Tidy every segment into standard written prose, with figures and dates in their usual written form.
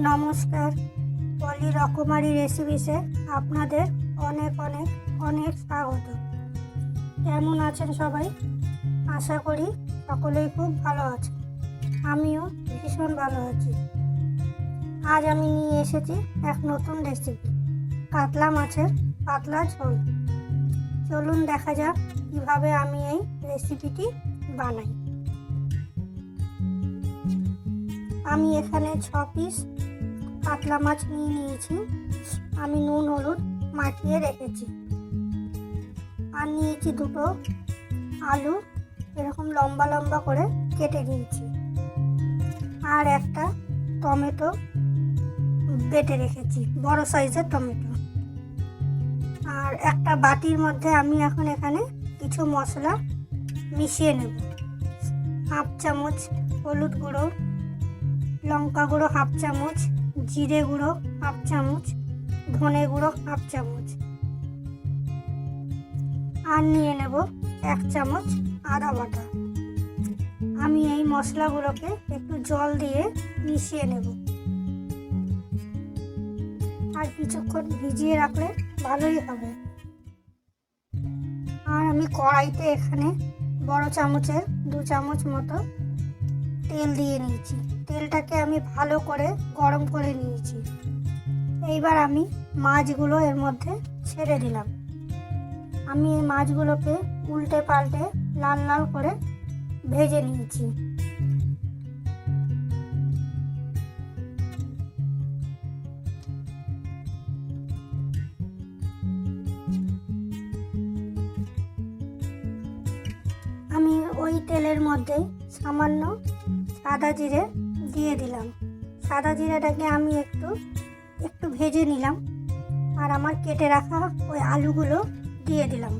নমস্কার, পলি রকমারি রেসিপিসে আপনাদের অনেক অনেক অনেক স্বাগত। কেমন আছেন সবাই? আশা করি সকলেই খুব ভালো আছেন। আমিও ভীষণ ভালো আছি। আজ আমি নিয়ে এসেছি এক নতুন রেসিপি, কাতলা মাছের পাতলা ঝোল। চলুন দেখা যাক কীভাবে আমি এই রেসিপিটি বানাই। আমি এখানে 6 পিস কাতলা মাছ নিয়ে নিয়েছি। আমি নুন হলুদ মাখিয়ে রেখেছি। আর নিয়েছি 2টো আলু, এরকম লম্বা লম্বা করে কেটে নিয়েছি। আর একটা টমেটো বেটে রেখেছি, বড় সাইজের টমেটো। আর একটা বাটির মধ্যে আমি এখন এখানে কিছু মশলা মিশিয়ে নেব। 1/2 চামচ হলুদ গুঁড়ো, লঙ্কা গুঁড়ো 1/2 চামচ, জিরে গুঁড়ো 1/2 চামচ, ধনে গুঁড়ো 1/2 চামচ। আর নিয়ে নেব 1 চামচ আদা বাটা। আমি এই মশলাগুলোকে একটু জল দিয়ে মিশিয়ে নেব। আর কিছুক্ষণ ভিজিয়ে রাখলে ভালোই হবে। আর আমি কড়াইতে এখানে বড় চামচের 2 চামচ মতো তেল দিয়ে নিয়েছি। তেলটাকে আমি ভালো করে গরম করে নিয়েছি। এইবার আমি মাছগুলো এর মধ্যে ছেড়ে দিলাম। আমি এই মাছগুলোকে উল্টে পাল্টে লাল লাল করে ভেজে নিয়েছি। আমি ওই তেলের মধ্যে সামান্য সাদা জিরে দিয়ে দিলাম। সাদা জিরাটাকে আমি একটু ভেজে নিলাম। আর আমার কেটে রাখা ওই আলুগুলো দিয়ে দিলাম।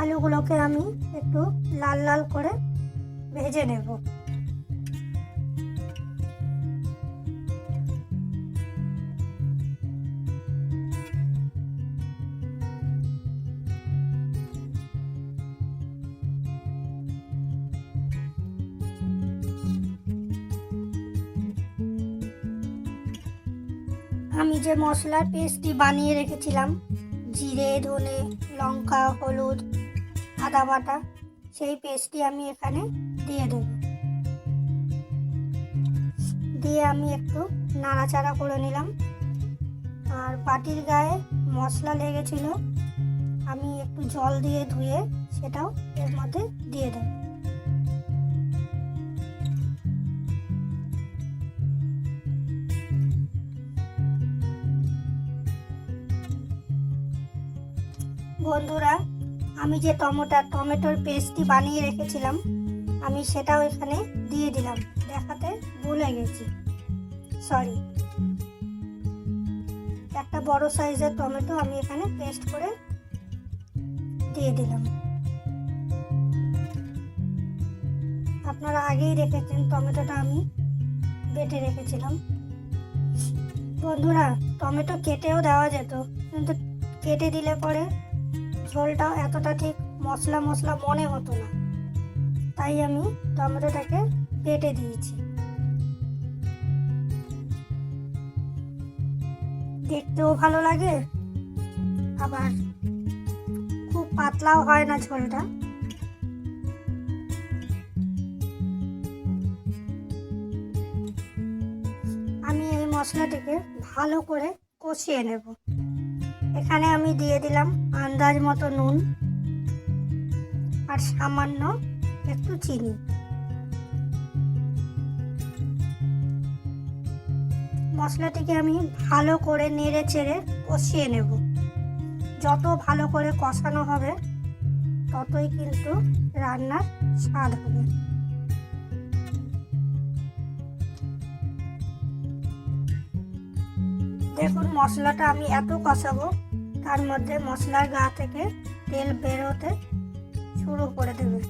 আলুগুলোকে আমি একটু লাল লাল করে ভেজে নেব। আমি যে মশলার পেস্টটি বানিয়ে রেখেছিলাম, জিরে, ধনে, লঙ্কা, হলুদ, আদা বাটা, সেই পেস্টটি আমি এখানে দিয়ে দেব। দিয়ে আমি একটু নাড়াচাড়া করে নিলাম। আর বাটির গায়ে মশলা লেগেছিল, আমি একটু জল দিয়ে ধুয়ে সেটাও এর মধ্যে দিয়ে দেব। বন্ধুরা, আমি যে টমেটোর পেস্টটি বানিয়ে রেখেছিলাম, আমি সেটাও এখানে দিয়ে দিলাম। দেখাতে ভুলে গেছি, সরি। একটা বড় সাইজের টমেটো আমি এখানে পেস্ট করে দিয়ে দিলাম। আপনারা আগেই রেখেছেন, টমেটোটা আমি বেটে রেখেছিলাম। বন্ধুরা, টমেটো কেটেও দেওয়া যেত, কিন্তু কেটে দিলে পরে ঝোলটা এতটা ঠিক মশলা মশলা মনে হতো না। তাই আমি টমেটোটাকে বেটে দিয়েছি। দেখতেও ভালো লাগে, আবার খুব পাতলাও হয় না ঝোলটা। আমি এই মশলাটিকে ভালো করে কষিয়ে নেব। এখানে আমি দিয়ে দিলাম আন্দাজ মতো নুন আর সামান্য একটু চিনি। মশলাটিকে আমি ভালো করে নেড়ে চেড়ে কষিয়ে নেব। যত ভালো করে কষানো হবে ততই কিন্তু রান্নার স্বাদ হবে। দেখুন, মশলাটা আমি এত কষাবো, তার মধ্যে মশলার গা থেকে তেল বেরোতে শুরু করে দেবে।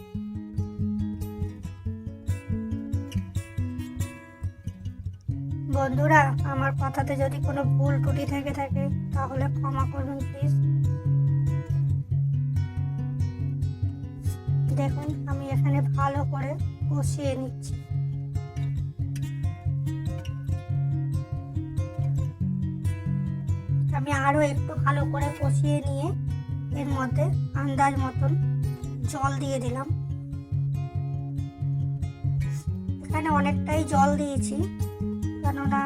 বন্ধুরা, আমার কথাতে যদি কোনো ভুল ত্রুটি থেকে থাকে তাহলে ক্ষমা করবেন প্লিজ। দেখুন, আমি এখানে ভালো করে কষিয়ে নিচ্ছি। আমি আরো একটু ভালো করে কষিয়ে নিয়ে এর মধ্যে আন্দাজ মতন জল দিয়ে দিলাম। এখানে অনেকটাই জল দিয়েছি, কেননা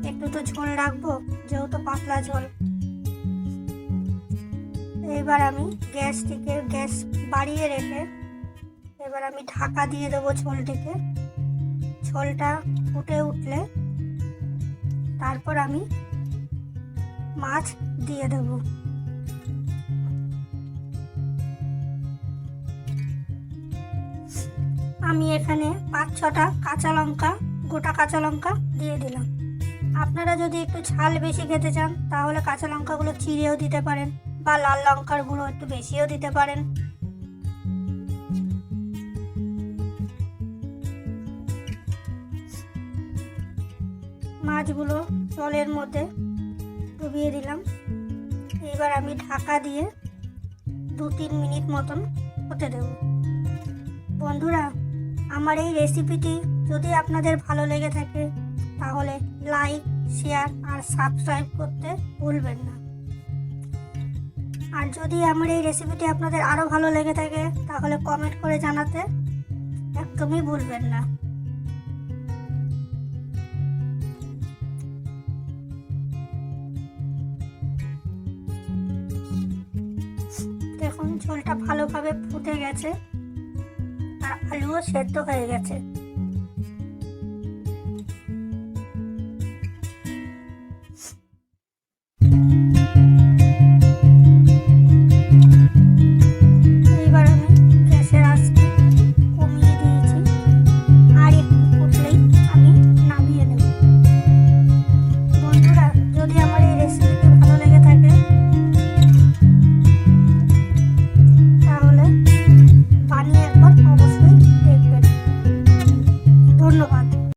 একটু তো ঝোল রাখবো, যেহেতু পাতলা ঝোল। এবার আমি গ্যাস বাড়িয়ে রেখে এবার আমি ঢাকা দিয়ে দেবো ঝোলটিকে। ঝোলটা ফুটে উঠলে তারপর আমি মাছ দিয়ে দেব। আমি এখানে 5-6টা গোটা কাঁচা লঙ্কা দিয়ে দিলাম। আপনারা যদি একটু ঝাল বেশি খেতে চান তাহলে কাঁচা লঙ্কাগুলো চিড়েও দিতে পারেন, বা লাল লঙ্কার গুঁড়ো একটু বেশিও দিতে পারেন। মাছগুলো জলের মধ্যে ডুবিয়ে দিলাম। এবার আমি ঢাকা দিয়ে 2-3 মিনিট মতন হতে দেব। বন্ধুরা, আমার এই রেসিপিটি যদি আপনাদের ভালো লেগে থাকে তাহলে লাইক, শেয়ার আর সাবস্ক্রাইব করতে ভুলবেন না। আর যদি আমার এই রেসিপিটি আপনাদের আরও ভালো লেগে থাকে তাহলে কমেন্ট করে জানাতে একদমই ভুলবেন না। দেখুন ঝোলটা ভালোভাবে ফুটে গেছে আর আলুও সেদ্ধ হয়ে গেছে।